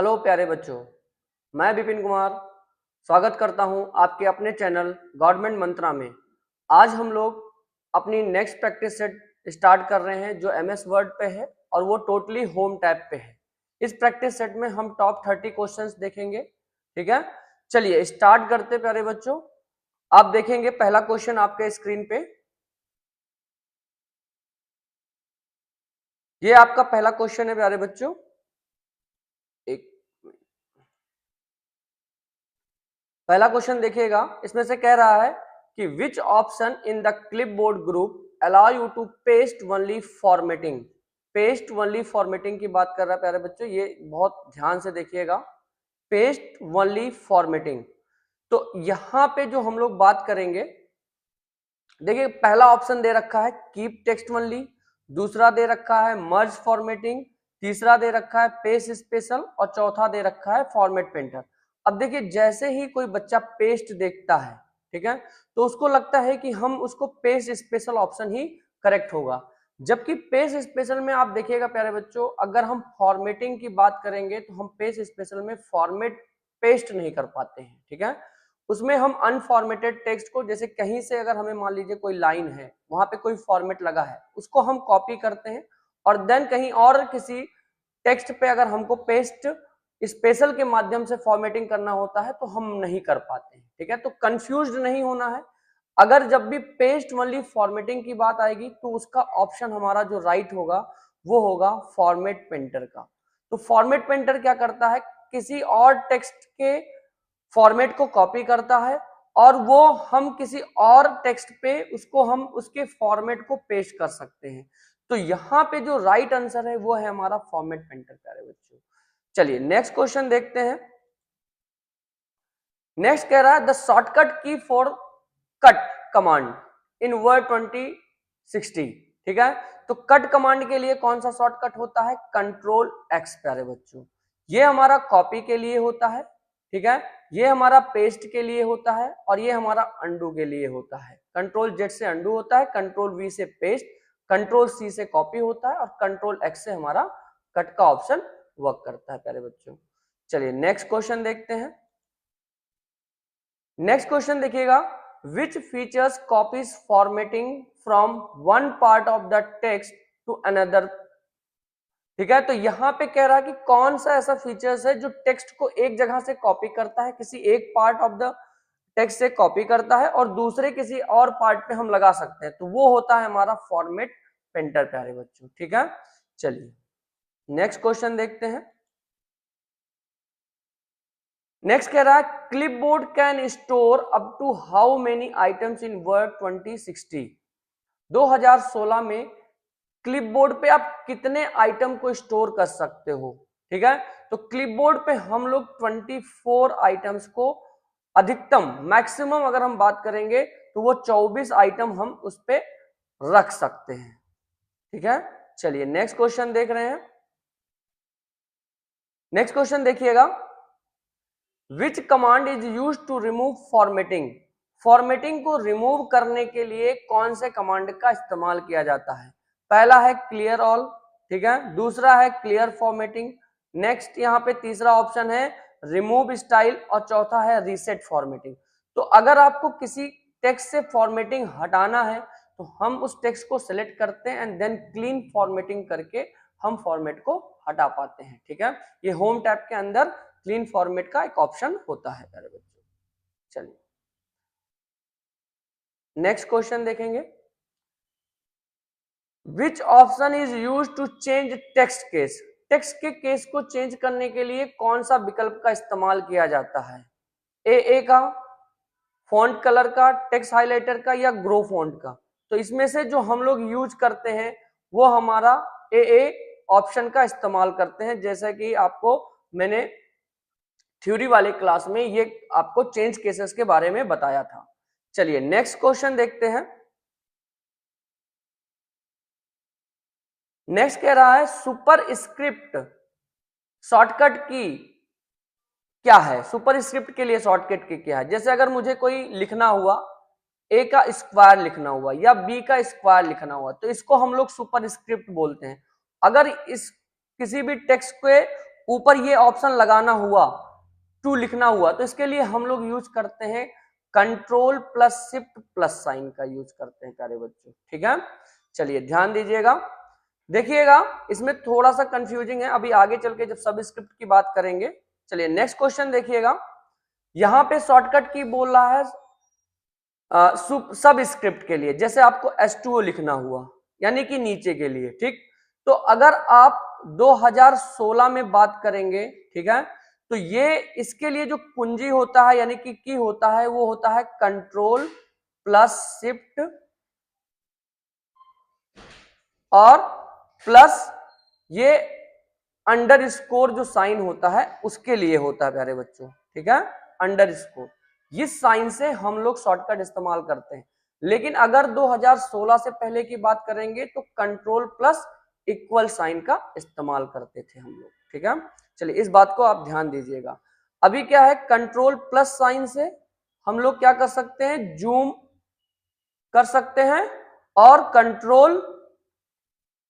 Hello प्यारे बच्चों, मैं विपिन कुमार स्वागत करता हूं आपके अपने चैनल गवर्नमेंट मंत्रा में। आज हम लोग अपनी नेक्स्ट प्रैक्टिस सेट स्टार्ट कर रहे हैं जो एमएस वर्ड पे है और वो टोटली होम टैब पे है। इस प्रैक्टिस सेट में हम टॉप 30 क्वेश्चंस देखेंगे। ठीक है, चलिए स्टार्ट करते प्यारे बच्चों। आप देखेंगे पहला क्वेश्चन आपके स्क्रीन पे, ये आपका पहला क्वेश्चन है प्यारे बच्चों। एक पहला क्वेश्चन देखिएगा, इसमें से कह रहा है कि which option in the clipboard group allow you to paste only formatting. Paste only formatting की बात कर रहा है प्यारे बच्चों, ये बहुत ध्यान से देखिएगा। पेस्ट ओनली फॉर्मेटिंग, तो यहां पे जो हम लोग बात करेंगे, देखिए पहला ऑप्शन दे रखा है कीप टेक्स्ट ओनली, दूसरा दे रखा है मर्ज फॉर्मेटिंग, तीसरा दे रखा है पेस्ट स्पेशल और चौथा दे रखा है फॉर्मेट पेंटर। अब देखिए जैसे ही कोई बच्चा पेस्ट देखता है, ठीक है, तो उसको लगता है कि हम उसको पेस्ट स्पेशल ऑप्शन ही करेक्ट होगा, जबकि पेस्ट स्पेशल में आप देखिएगा प्यारे बच्चों, अगर हम फॉर्मेटिंग की बात करेंगे तो हम पेस्ट स्पेशल में फॉर्मेट पेस्ट नहीं कर पाते हैं। ठीक है, उसमें हम अनफॉर्मेटेड टेक्स्ट को, जैसे कहीं से अगर हमें मान लीजिए कोई लाइन है, वहां पे कोई फॉर्मेट लगा है, उसको हम कॉपी करते हैं और देन कहीं और किसी टेक्स्ट पे अगर हमको पेस्ट स्पेशल के माध्यम से फॉर्मेटिंग करना होता है तो हम नहीं कर पाते हैं। ठीक है, तो कंफ्यूज्ड नहीं होना है। अगर जब भी पेस्ट ओनली फॉर्मेटिंग की बात आएगी तो उसका ऑप्शन हमारा जो राइट होगा वो होगा फॉर्मेट पेंटर का। तो फॉर्मेट पेंटर क्या करता है, किसी और टेक्स्ट के फॉर्मेट को कॉपी करता है और वो हम किसी और टेक्स्ट पे उसको हम उसके फॉर्मेट को पेस्ट कर सकते हैं। तो यहाँ पे जो राइट आंसर है वो है हमारा फॉर्मेट पेंटर प्यारे बच्चों। चलिए नेक्स्ट क्वेश्चन देखते हैं। नेक्स्ट कह रहा है द शॉर्टकट की for cut command in word 2060। ठीक है, तो कट कमांड के लिए कौन सा शॉर्टकट होता है, कंट्रोल एक्स प्यारे बच्चों। ये हमारा कॉपी के लिए होता है, ठीक है, ये हमारा पेस्ट के लिए होता है और ये हमारा अंडू के लिए होता है। कंट्रोल जेड से अंडू होता है, कंट्रोल वी से पेस्ट, कंट्रोल सी से कॉपी होता है और कंट्रोल एक्स से हमारा कट का ऑप्शन वर्क करता है प्यारे बच्चों। चलिए नेक्स्ट क्वेश्चन देखते हैं। नेक्स्ट क्वेश्चन देखिएगा, which features copies formatting from one part of the text to another. ठीक है, तो यहां पे कह रहा है कि कौन सा ऐसा फीचर्स है जो टेक्स्ट को एक जगह से कॉपी करता है, किसी एक पार्ट ऑफ द टेक्स्ट से कॉपी करता है और दूसरे किसी और पार्ट पे हम लगा सकते हैं, तो वो होता है हमारा फॉर्मेट पेंटर प्यारे बच्चों। ठीक है, चलिए नेक्स्ट क्वेश्चन देखते हैं। नेक्स्ट कह रहा है clipboard can store up to how many items in word 2060। 2016 में क्लिपबोर्ड पे आप कितने आइटम को स्टोर कर सकते हो। ठीक है, तो क्लिपबोर्ड पे हम लोग 24 आइटम्स को अधिकतम, मैक्सिमम अगर हम बात करेंगे तो वो 24 आइटम हम उस पे रख सकते हैं। ठीक है, चलिए नेक्स्ट क्वेश्चन देख रहे हैं। नेक्स्ट क्वेश्चन देखिएगा, which command is use to remove formatting. Formatting को रिमूव करने के लिए कौन से कमांड का इस्तेमाल किया जाता है। पहला है क्लियर ऑल, ठीक है, दूसरा है क्लियर फॉर्मेटिंग, नेक्स्ट यहाँ पे तीसरा ऑप्शन है रिमूव स्टाइल और चौथा है रीसेट फॉर्मेटिंग। तो अगर आपको किसी टेक्स्ट से फॉर्मेटिंग हटाना है तो हम उस टेक्स्ट को सिलेक्ट करते हैं एंड देन क्लीन फॉर्मेटिंग करके हम फॉर्मेट को हटा पाते हैं। ठीक है, ये होम टैब के अंदर क्लीन फॉर्मेट का एक ऑप्शन होता है प्यारे बच्चों। चलिए नेक्स्ट क्वेश्चन देखेंगे, which option is use to change text case. Text के केस को चेंज करने के लिए कौन सा विकल्प का इस्तेमाल किया जाता है, ए का, फॉन्ट कलर का, टेक्स्ट हाइलाइटर का या ग्रो फॉन्ट का। तो इसमें से जो हम लोग यूज करते हैं वो हमारा ए ऑप्शन का इस्तेमाल करते हैं, जैसा कि आपको मैंने थ्योरी वाले क्लास में ये आपको चेंज केसेस के बारे में बताया था। चलिए नेक्स्ट क्वेश्चन देखते हैं। नेक्स्ट कह रहा है सुपर स्क्रिप्ट शॉर्टकट की क्या है। सुपर स्क्रिप्ट के लिए शॉर्टकट की क्या है, जैसे अगर मुझे कोई लिखना हुआ, ए का स्क्वायर लिखना हुआ या बी का स्क्वायर लिखना हुआ, तो इसको हम लोग सुपर स्क्रिप्ट बोलते हैं। अगर इस किसी भी टेक्स्ट के ऊपर ये ऑप्शन लगाना हुआ, टू लिखना हुआ, तो इसके लिए हम लोग यूज करते हैं control plus shift plus sign का यूज करते हैं प्यारे बच्चों, ठीक है। चलिए ध्यान दीजिएगा, देखिएगा इसमें थोड़ा सा कंफ्यूजिंग है, अभी आगे चल के जब सब स्क्रिप्ट की बात करेंगे। चलिए नेक्स्ट क्वेश्चन देखिएगा, यहां पे शॉर्टकट की बोल रहा है सब स्क्रिप्ट के लिए, जैसे आपको H2O लिखना हुआ यानी कि नीचे के लिए, ठीक। तो अगर आप 2016 में बात करेंगे, ठीक है, तो ये इसके लिए जो कुंजी होता है यानी कि की होता है वो होता है कंट्रोल प्लस शिफ्ट और प्लस ये अंडर स्कोर जो साइन होता है उसके लिए होता है प्यारे बच्चों, ठीक है, अंडर स्कोर। इस साइन से हम लोग शॉर्टकट इस्तेमाल करते हैं, लेकिन अगर 2016 से पहले की बात करेंगे तो कंट्रोल प्लस इक्वल साइन का इस्तेमाल करते थे हम लोग, ठीक है। चलिए इस बात को आप ध्यान दीजिएगा। अभी क्या है, कंट्रोल प्लस साइन से हम लोग क्या कर सकते हैं, जूम कर सकते हैं, और कंट्रोल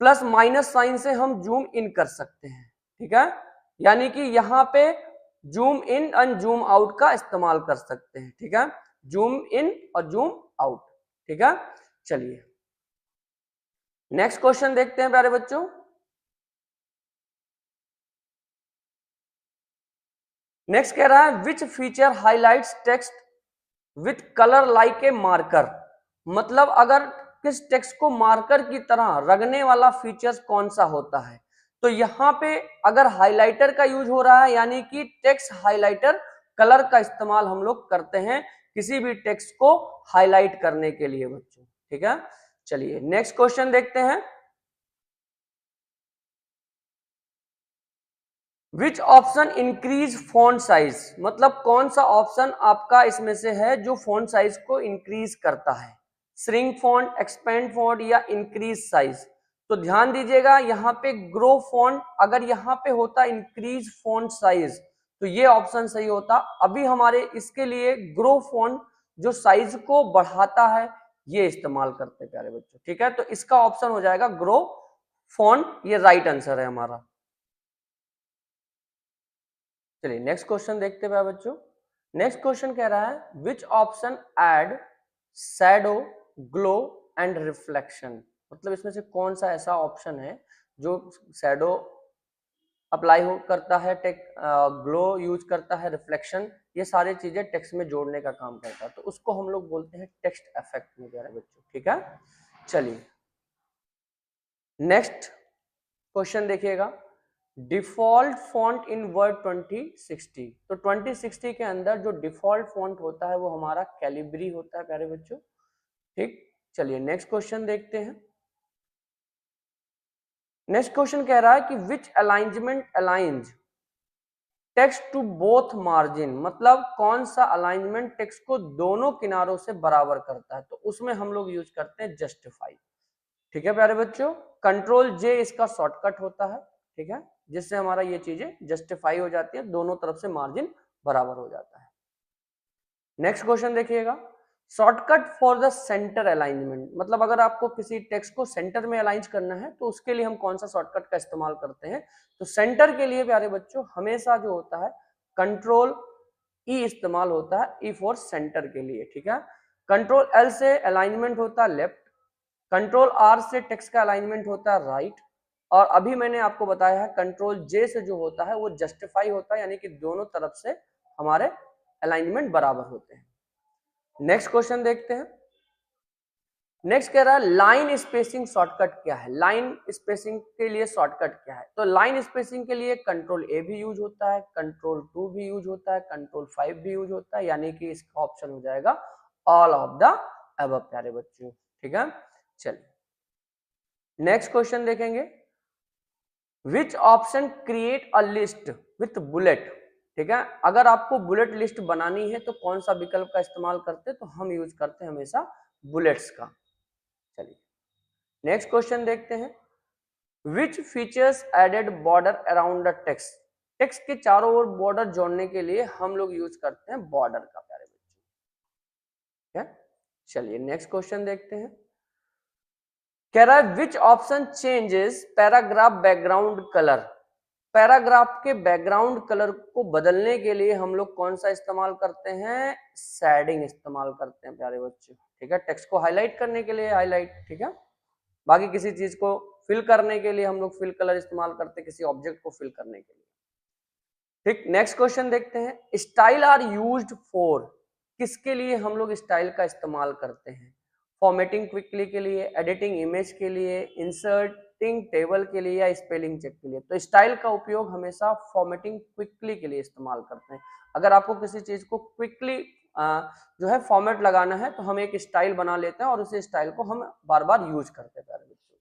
प्लस माइनस साइन से हम जूम इन कर सकते हैं, ठीक है। यानी कि यहां पे zoom in and zoom out का इस्तेमाल कर सकते हैं, ठीक है, जूम इन और जूम आउट, ठीक है। चलिए नेक्स्ट क्वेश्चन देखते हैं प्यारे बच्चों। नेक्स्ट कह रहा है which feature highlights text with colour like a marker, मतलब अगर किस टेक्स्ट को मार्कर की तरह रगने वाला फीचर्स कौन सा होता है। तो यहाँ पे अगर हाइलाइटर का यूज हो रहा है यानी कि टेक्स्ट हाइलाइटर कलर का इस्तेमाल हम लोग करते हैं किसी भी टेक्स्ट को हाईलाइट करने के लिए बच्चों, ठीक है। चलिए नेक्स्ट क्वेश्चन देखते हैं, which option increase font size, मतलब कौन सा ऑप्शन आपका इसमें से है जो फॉन्ट साइज को इंक्रीज करता है, श्रिंक फॉन्ट, एक्सपेंड फॉन्ट या इंक्रीज साइज। तो ध्यान दीजिएगा यहाँ पे ग्रो फॉन्ट, अगर यहाँ पे होता इंक्रीज फॉन्ट साइज तो ये ऑप्शन सही होता। अभी हमारे इसके लिए ग्रो फॉन्ट जो साइज को बढ़ाता है ये इस्तेमाल करते हैं प्यारे बच्चों, ठीक है। तो इसका ऑप्शन हो जाएगा ग्रो फॉन्ट, ये राइट आंसर है हमारा। चलिए नेक्स्ट क्वेश्चन देखते हैं बच्चों। नेक्स्ट क्वेश्चन कह रहा है which option add shadow glow and reflection, मतलब इसमें से कौन सा ऐसा ऑप्शन है जो शैडो अप्लाई हो करता है, ग्लो यूज करता है, रिफ्लेक्शन, ये सारी चीजें टेक्स्ट में जोड़ने का काम करता है, तो उसको हम लोग बोलते हैं टेक्स्ट इफेक्ट में प्यारे बच्चों, ठीक है। चलिए नेक्स्ट क्वेश्चन देखिएगा, डिफॉल्ट फॉन्ट इन वर्ड 2060, तो 2060 के अंदर जो डिफॉल्ट फॉन्ट होता है वो हमारा कैलिब्री होता है प्यारे बच्चों, ठीक। चलिए नेक्स्ट क्वेश्चन देखते हैं। नेक्स्ट क्वेश्चन कह रहा है कि which alignment aligns text to both margin, मतलब कौन सा अलाइनमेंट टेक्स्ट को दोनों किनारों से बराबर करता है, तो उसमें हम लोग यूज करते हैं जस्टिफाई, ठीक है प्यारे बच्चों। कंट्रोल जे इसका शॉर्टकट होता है, ठीक है, जिससे हमारा ये चीजें जस्टिफाई हो जाती है, दोनों तरफ से मार्जिन बराबर हो जाता है। नेक्स्ट क्वेश्चन देखिएगा, shortcut for the centre alignment, मतलब अगर आपको किसी टेक्स्ट को सेंटर में अलाइन करना है तो उसके लिए हम कौन सा शॉर्टकट का इस्तेमाल करते हैं, तो सेंटर के लिए प्यारे बच्चों हमेशा जो होता है कंट्रोल ई इस्तेमाल होता है, ई फॉर सेंटर के लिए, ठीक है। कंट्रोल एल से अलाइनमेंट होता है लेफ्ट, कंट्रोल आर से टेक्स्ट का अलाइनमेंट होता है राइट, और अभी मैंने आपको बताया है कंट्रोल जे से जो होता है वो जस्टिफाई होता है, यानी कि दोनों तरफ से हमारे अलाइनमेंट बराबर होते हैं। नेक्स्ट क्वेश्चन देखते हैं। नेक्स्ट कह रहा है लाइन स्पेसिंग शॉर्टकट क्या है, लाइन स्पेसिंग के लिए शॉर्टकट क्या है, तो लाइन स्पेसिंग के लिए कंट्रोल ए भी यूज होता है, कंट्रोल 2 भी यूज होता है, कंट्रोल 5 भी यूज होता है, यानी कि इसका ऑप्शन हो जाएगा ऑल ऑफ द अबव प्यारे बच्चों, ठीक है। चलिए नेक्स्ट क्वेश्चन देखेंगे, which option create a list with bullet, ठीक है, अगर आपको बुलेट लिस्ट बनानी है तो कौन सा विकल्प का इस्तेमाल करते हैं, तो हम यूज करते हैं हमेशा बुलेट्स का। चलिए नेक्स्ट क्वेश्चन देखते हैं, which features added border around the text, text के चारों ओर बॉर्डर जोड़ने के लिए हम लोग यूज करते हैं बॉर्डर का प्यारे बच्चों, ठीक है। चलिए नेक्स्ट क्वेश्चन देखते हैं, कह रहा है which option changes paragraph background colour, paragraph के बैकग्राउंड कलर को बदलने के लिए हम लोग कौन सा इस्तेमाल करते हैं, शेडिंग इस्तेमाल करते हैं प्यारे बच्चों, ठीक है। टेक्स्ट को हाईलाइट करने के लिए हाईलाइट, ठीक है। बाकी किसी चीज को फिल करने के लिए हम लोग फिल कलर इस्तेमाल करते हैं, किसी ऑब्जेक्ट को फिल करने के लिए, ठीक। नेक्स्ट क्वेश्चन देखते हैं, स्टाइल आर यूज्ड फॉर, किसके लिए हम लोग स्टाइल का इस्तेमाल करते हैं, फॉर्मेटिंग क्विकली के लिए, एडिटिंग इमेज के लिए, इंसर्टिंग टेबल के लिए, या स्पेलिंग चेक के लिए। तो स्टाइल का उपयोग हमेशा फॉर्मेटिंग क्विकली के लिए इस्तेमाल करते हैं। अगर आपको किसी चीज को क्विकली जो है फॉर्मेट लगाना है तो हम एक स्टाइल बना लेते हैं और उसी स्टाइल को हम बार बार यूज करते हैं प्यारे बच्चों।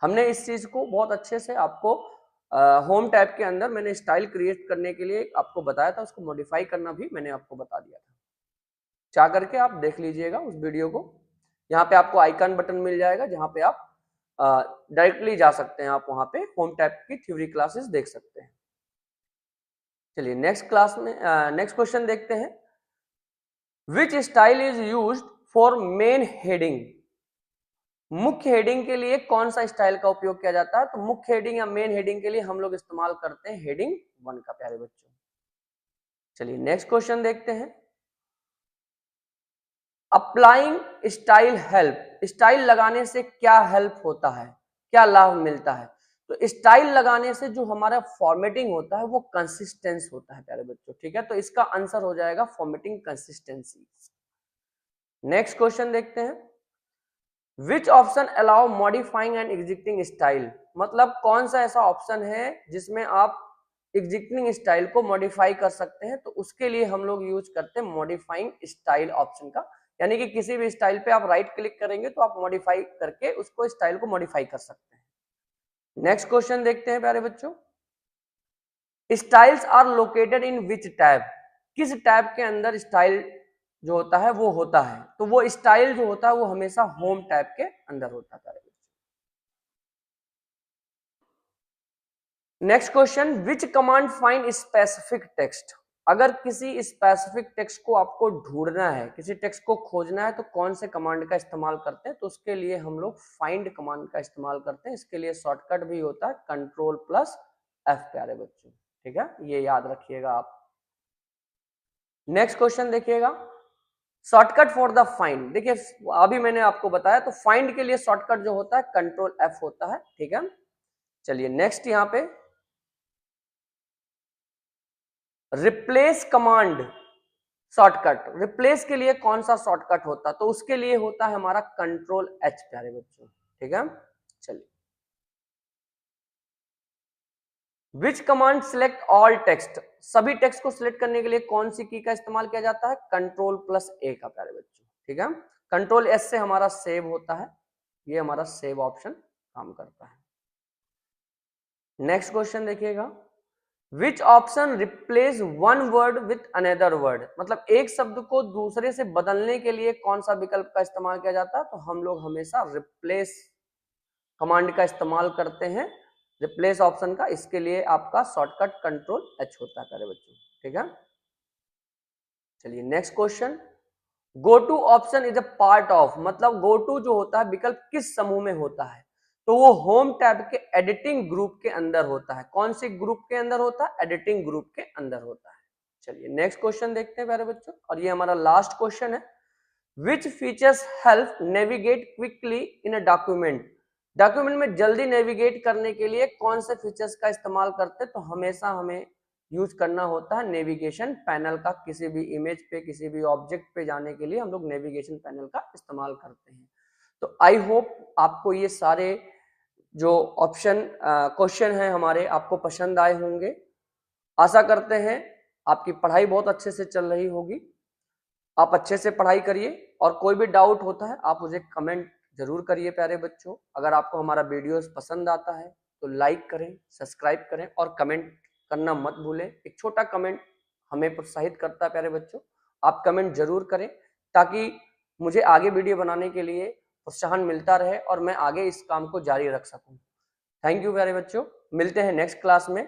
हमने इस चीज को बहुत अच्छे से आपको होम टैब के अंदर मैंने स्टाइल क्रिएट करने के लिए आपको बताया था, उसको मॉडिफाई करना भी मैंने आपको बता दिया था। चाह करके आप देख लीजिएगा उस वीडियो को। यहाँ पे आपको आइकन बटन मिल जाएगा जहाँ पे आप डायरेक्टली जा सकते हैं, आप वहां पे होम टैब की थ्योरी क्लासेस देख सकते हैं। चलिए नेक्स्ट क्लास में नेक्स्ट क्वेश्चन देखते हैं, विच style is used for main heading, मुख्य हेडिंग के लिए कौन सा स्टाइल का उपयोग किया जाता है। तो मुख्य हेडिंग या मेन हेडिंग के लिए हम लोग इस्तेमाल करते हैं हेडिंग 1 का प्यारे बच्चों। चलिए नेक्स्ट क्वेश्चन देखते हैं, अप्लाइंग स्टाइल हेल्प, स्टाइल लगाने से क्या हेल्प होता है, क्या लाभ मिलता है। तो स्टाइल लगाने से जो हमारा फॉर्मेटिंग होता है वो कंसिस्टेंस होता है प्यारे बच्चों, ठीक है। तो इसका आंसर हो जाएगा फॉर्मेटिंग कंसिस्टेंसी। नेक्स्ट क्वेश्चन देखते हैं, which option allow modifying and existing style, मतलब कौन सा ऐसा ऑप्शन है जिसमें आप एग्जिस्टिंग स्टाइल को मॉडिफाई कर सकते हैं। तो उसके लिए हम लोग यूज करते हैं मॉडिफाइंग स्टाइल ऑप्शन का, यानी कि किसी भी स्टाइल पे आप राइट क्लिक करेंगे तो आप मॉडिफाई करके उसको स्टाइल को मॉडिफाई कर सकते हैं। नेक्स्ट क्वेश्चन देखते हैं प्यारे बच्चों, styles are located in which tab, किस टैब के अंदर स्टाइल जो होता है वो होता है। तो वो स्टाइल जो होता है वो हमेशा होम टैब के अंदर होता है। नेक्स्ट क्वेश्चन, विच कमांड फाइंड स्पेसिफिक टेक्स्ट, अगर किसी स्पेसिफिक टेक्स्ट को आपको ढूंढना है, किसी टेक्स्ट को खोजना है तो कौन से कमांड का इस्तेमाल करते हैं। तो उसके लिए हम लोग फाइंड कमांड का इस्तेमाल करते हैं। इसके लिए शॉर्टकट भी होता है Ctrl+F प्यारे बच्चों, ठीक है, ये याद रखिएगा आप। नेक्स्ट क्वेश्चन देखिएगा, शॉर्टकट फॉर द फाइंड, देखिए अभी मैंने आपको बताया तो फाइंड के लिए शॉर्टकट जो होता है Ctrl+F होता है, ठीक है। चलिए नेक्स्ट यहाँ पे रिप्लेस कमांड शॉर्टकट, रिप्लेस के लिए कौन सा शॉर्टकट होता है। तो उसके लिए होता है हमारा Ctrl+H प्यारे बच्चों, ठीक है। चलिए, विच कमांड सिलेक्ट ऑल टेक्स्ट, सभी टेक्स्ट को सिलेक्ट करने के लिए कौन सी की का इस्तेमाल किया जाता है, Ctrl+A का प्यारे बच्चों, ठीक है। Ctrl+S से हमारा सेव होता है, ये हमारा सेव ऑप्शन काम करता है। नेक्स्ट क्वेश्चन देखिएगा, which option replace one word with another word, मतलब एक शब्द को दूसरे से बदलने के लिए कौन सा विकल्प का इस्तेमाल किया जाता है। तो हम लोग हमेशा रिप्लेस कमांड का इस्तेमाल करते हैं, रिप्लेस ऑप्शन का। इसके लिए आपका शॉर्टकट Ctrl+H होता है प्यारे बच्चों, ठीक है। चलिए next question, go to option is a part of, मतलब गो टू जो होता है विकल्प किस समूह में होता है। तो वो होम टैब के एडिटिंग ग्रुप के अंदर होता है। कौन से ग्रुप के अंदर होता है, एडिटिंग ग्रुप के अंदर होता है। चलिए नेक्स्ट क्वेश्चन देखते हैं प्यारे बच्चों, और ये हमारा लास्ट क्वेश्चन है, which features help navigate quickly in a document, document में जल्दी नेविगेट करने के लिए कौन से फीचर्स का इस्तेमाल करते हैं। तो हमेशा हमें यूज करना होता है नेविगेशन पैनल का, किसी भी इमेज पे, किसी भी ऑब्जेक्ट पे जाने के लिए हम लोग नेविगेशन पैनल का इस्तेमाल करते हैं। तो आई होप आपको ये सारे जो ऑप्शन क्वेश्चन हैं हमारे आपको पसंद आए होंगे। आशा करते हैं आपकी पढ़ाई बहुत अच्छे से चल रही होगी, आप अच्छे से पढ़ाई करिए, और कोई भी डाउट होता है आप मुझे कमेंट जरूर करिए प्यारे बच्चों। अगर आपको हमारा वीडियोस पसंद आता है तो लाइक करें, सब्सक्राइब करें और कमेंट करना मत भूलें। एक छोटा कमेंट हमें प्रोत्साहित करता है प्यारे बच्चों, आप कमेंट जरूर करें ताकि मुझे आगे वीडियो बनाने के लिए प्रोत्साहन मिलता रहे और मैं आगे इस काम को जारी रख सकूं। थैंक यू प्यारे बच्चों, मिलते हैं नेक्स्ट क्लास में।